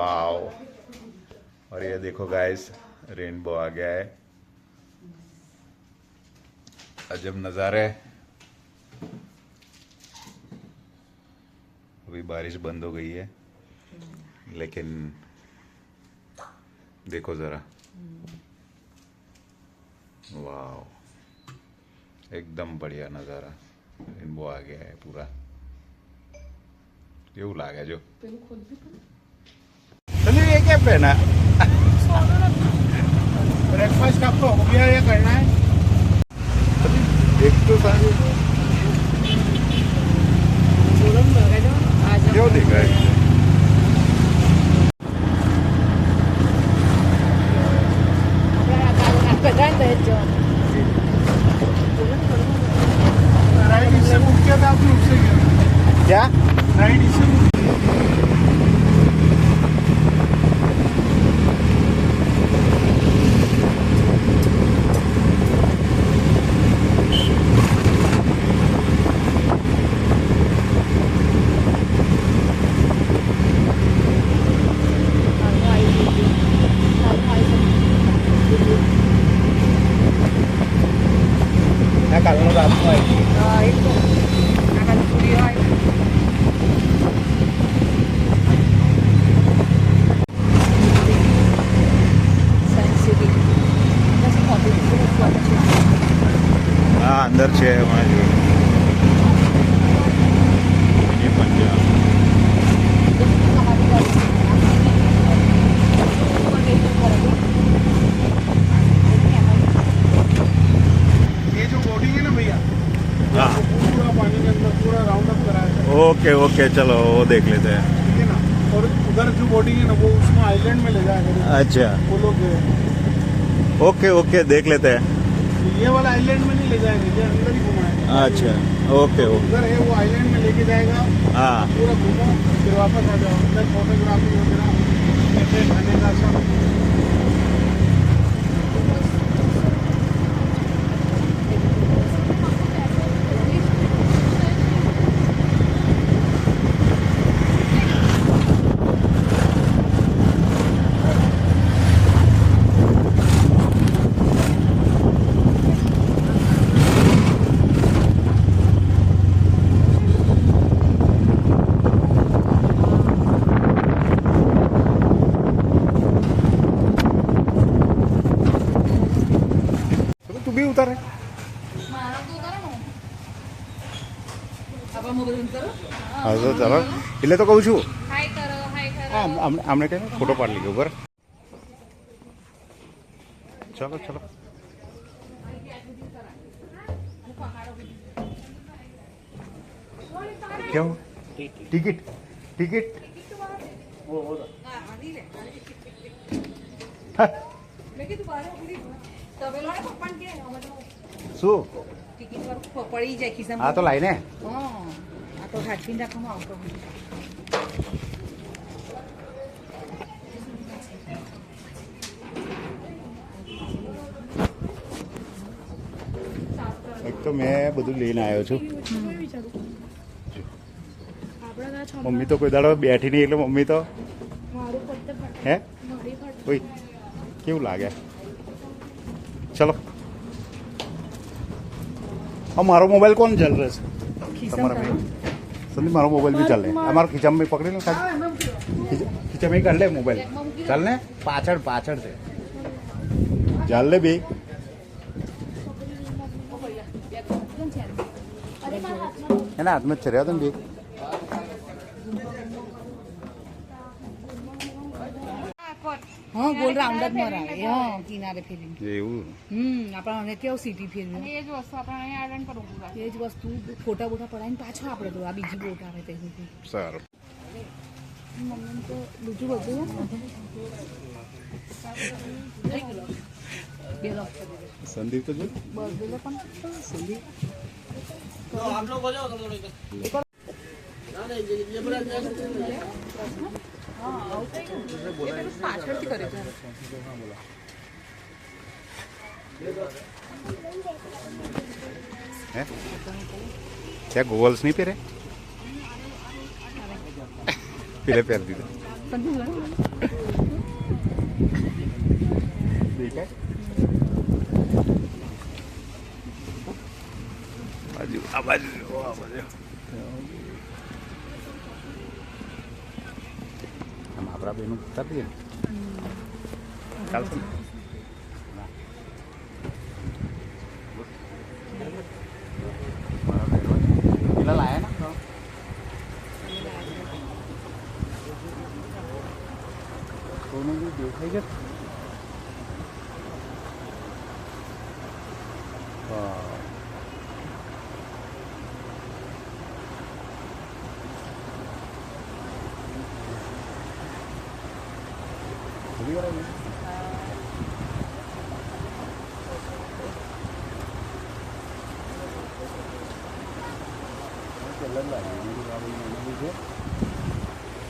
Wow. और ये देखो गाइस, रेनबो आ गया है। अजब नज़ारे। अभी बारिश बंद हो गई है, लेकिन देखो जरा, वाओ, एकदम बढ़िया नज़ारा। रेनबो आ गया है पूरा। केवू लागे जो चलिए। ये क्या पहना? ब्रेकफास्ट आपको हो गया या करना है? एक तो सारी क्यों दिख रहा है? राइट इससे मुड़ गया था, आपने उससे गया क्या राइट इससे kalau nggak apa itu akan studio हाँ अंदर છે वहाँ जो ये पंजाब ओके ओके चलो वो देख लेते हैं, ठीक है ना। और उधर जो बोटिंग है ना वो उसमें आइलैंड में ले जाएगा। अच्छा वो लोग ओके ओके देख लेते हैं। ये वाला आइलैंड में नहीं ले जाएंगे, ये अंदर ही घुमाएंगे। अच्छा ओके ओके उधर है वो आइलैंड में लेके जाएगा। हाँ पूरा घूमो फिर वापस आ जाओ। अंदर फोटोग्राफी वगैरह कैसे खाने का सब। तू भी उतर है हाँ तो चलो એટલે તો કહું છું હા આમને કઈ ફોટો પાડી લીધો ઉપર ચલો ચલો क्या हो टिकट टिकट શું પડી જાય ખિસ્સામાં. હા તો લાઈને હા આ તો સાચવીને રાખવામાં આવતો. એક તો મેં બધું લઈને આવ્યો છું. મમ્મી તો કોઈ દાડો બેઠી નહીં એટલે મમ્મી તો હે કોઈ કેવું લાગે. ચલો अब मारो मोबाइल कौन चल रहा है संदीप मारो मोबाइल भी चल रहे हमारे खींचा में पकड़े ना खींचा में कर ले मोबाइल चल ने पाछड़ पाछड़ से चल ले भी है ना हाथ में चढ़ा तुम भी હા ગોલ રાઉન્ડ જ મરાવે. હા કિનારે ફેરીને એવું આપણે કેવું સિટી ફેરવી એ જ વસ્તુ આપણે અહીંયા આયરન કરવું પૂરા. એ જ વસ્તુ ફોટા બોટા પડાવીને પાછો આપણે તો આ બીજી બોટ આવે તે સારું મમ્મી તો બીજું બધું संदीप तो जो બસ એટલે પણ संदीप પાછળથી કરે છે. है क्या गोल्स नहीं पेरे पहले पैर दी દેખાય બાજુ આ બાજુ આ બાજુ આમ આપણા બેનું ઉતારી દે ચાલશે પેલા લાયા ને કોનું બી દેખાઈ જશે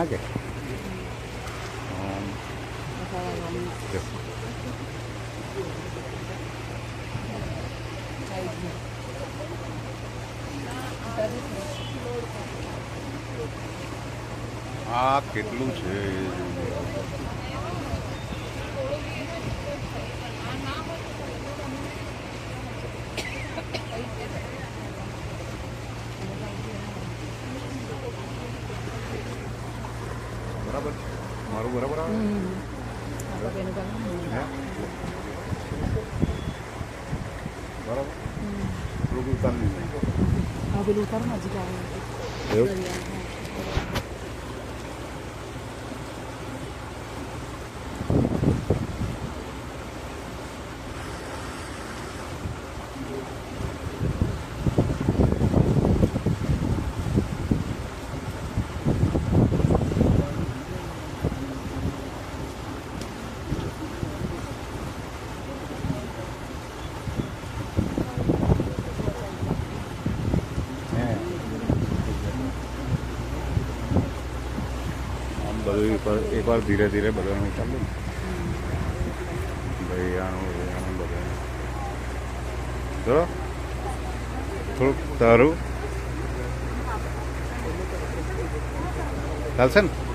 Okay. આ કેટલું છે બરાબર મારું બરાબર આવે બરાબર થોડુંક ઉતારી પેલું ઉતાર નજીક આવે એવું બધું એકવાર ધીરે ધીરે બધાનું ચાલુ ભાઈ આનું બધાનું ચલો થોડુંક તારું ચાલશે ને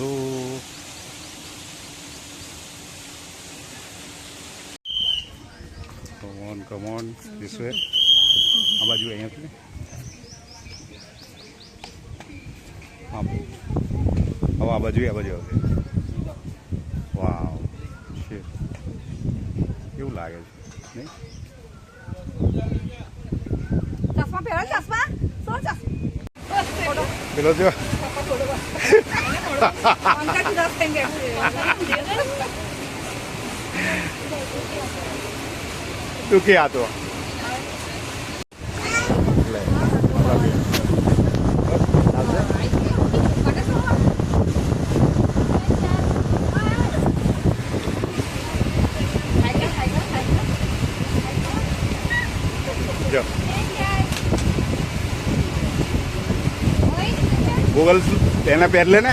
તો કમોન ધીસ વે આ બાજુ અહીંયાથી હા હવે આ બાજુ આવશે વાવ છે કેવું લાગે છે નહીં ચશ્મા પહેરો ચશ્મા શું ચશ્મા પેલો જો पंखा की दस देंगे તું કે આ તો જો ગૂગલ એને પહેરલે ને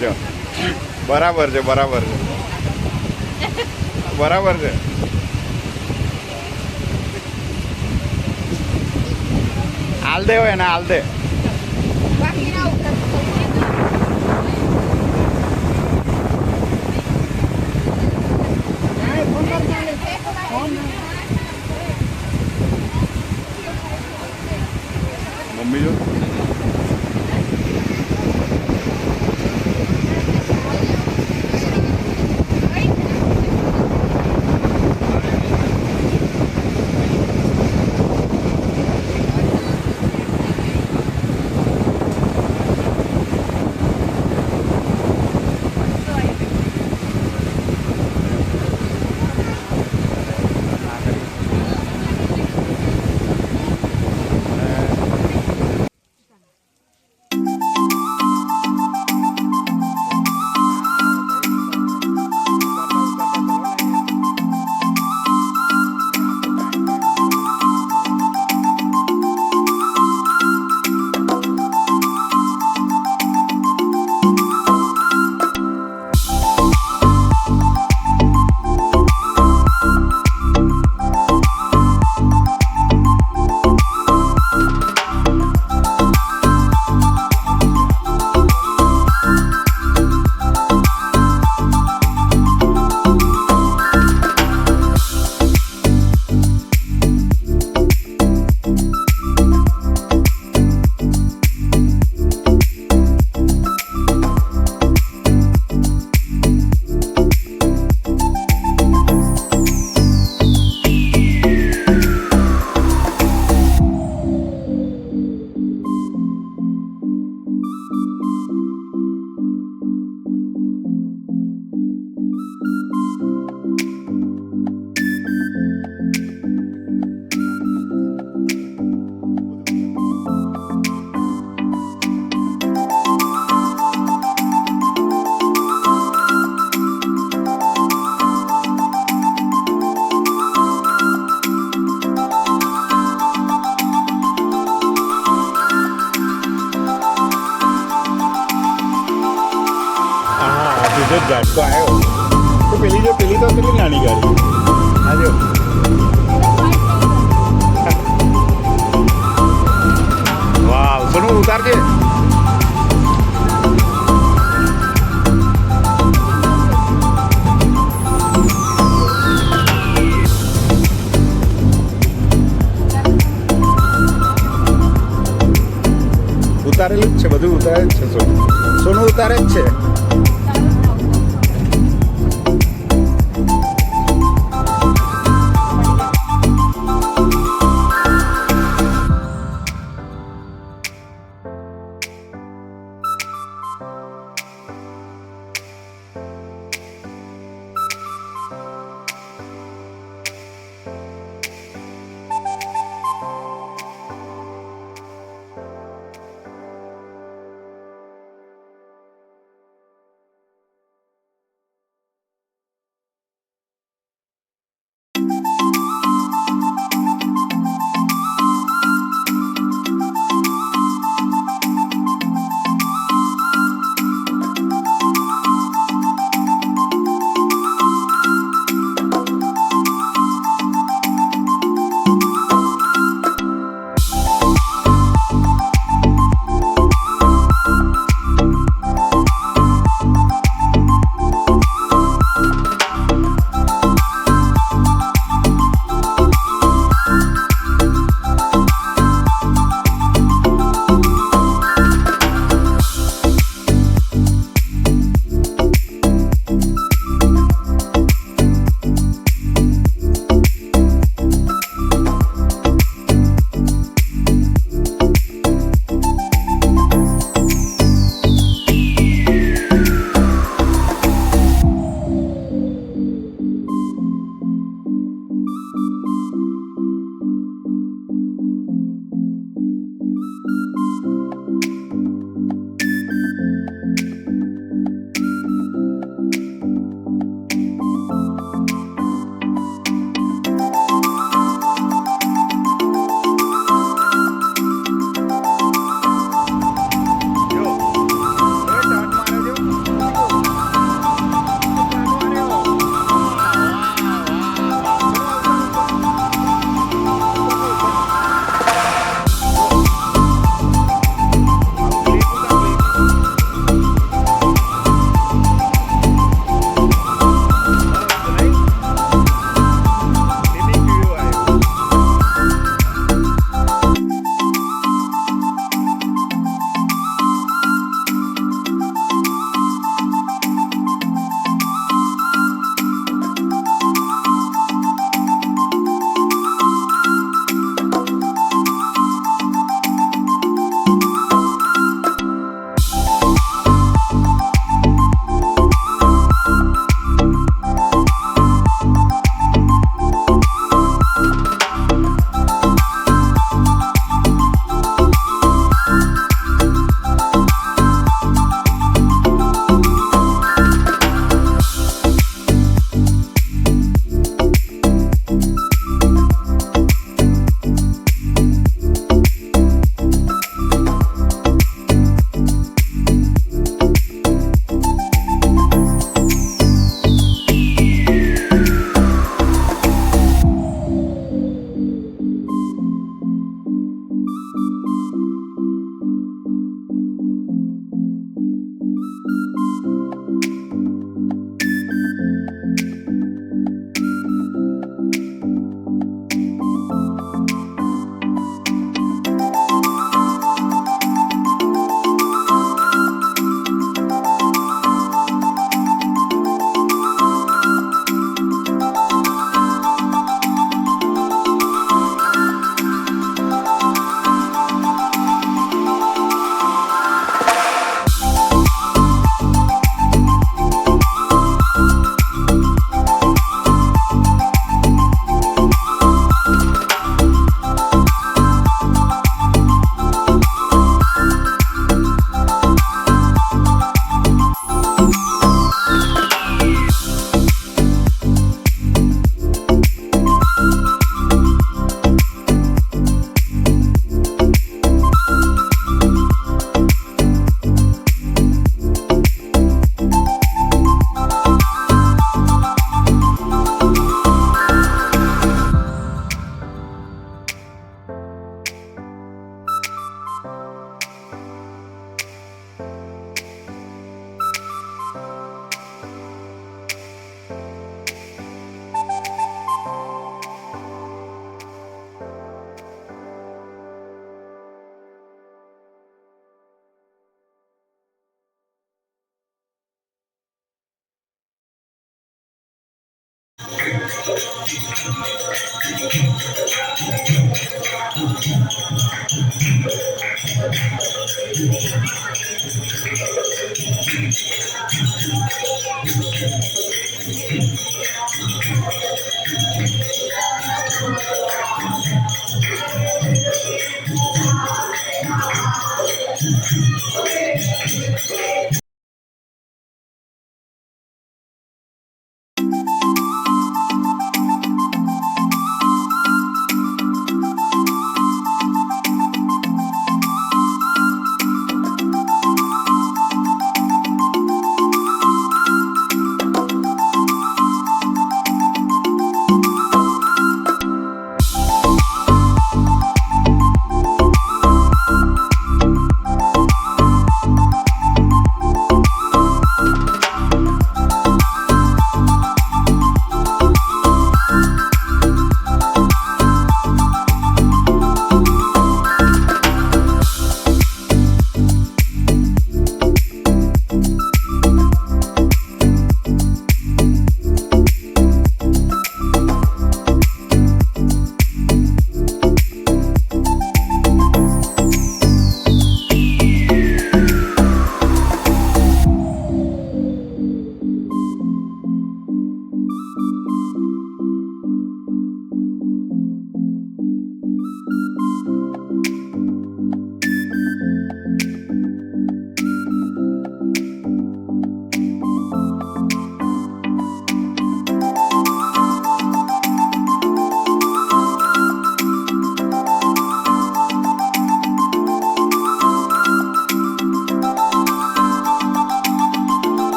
જો બરાબર છે બરાબર છે બરાબર છે હાલ દે હોય એને હાલ દે મમ્મી જો બીજો જ ઝાટકો આવ્યો તો પેલી તો કેટલી નાની ગાડી આ જો વાવ સોનું ઉતારજે ઉતારેલું જ છે બધું ઉતારે જ છે સોનું ઉતારે જ છે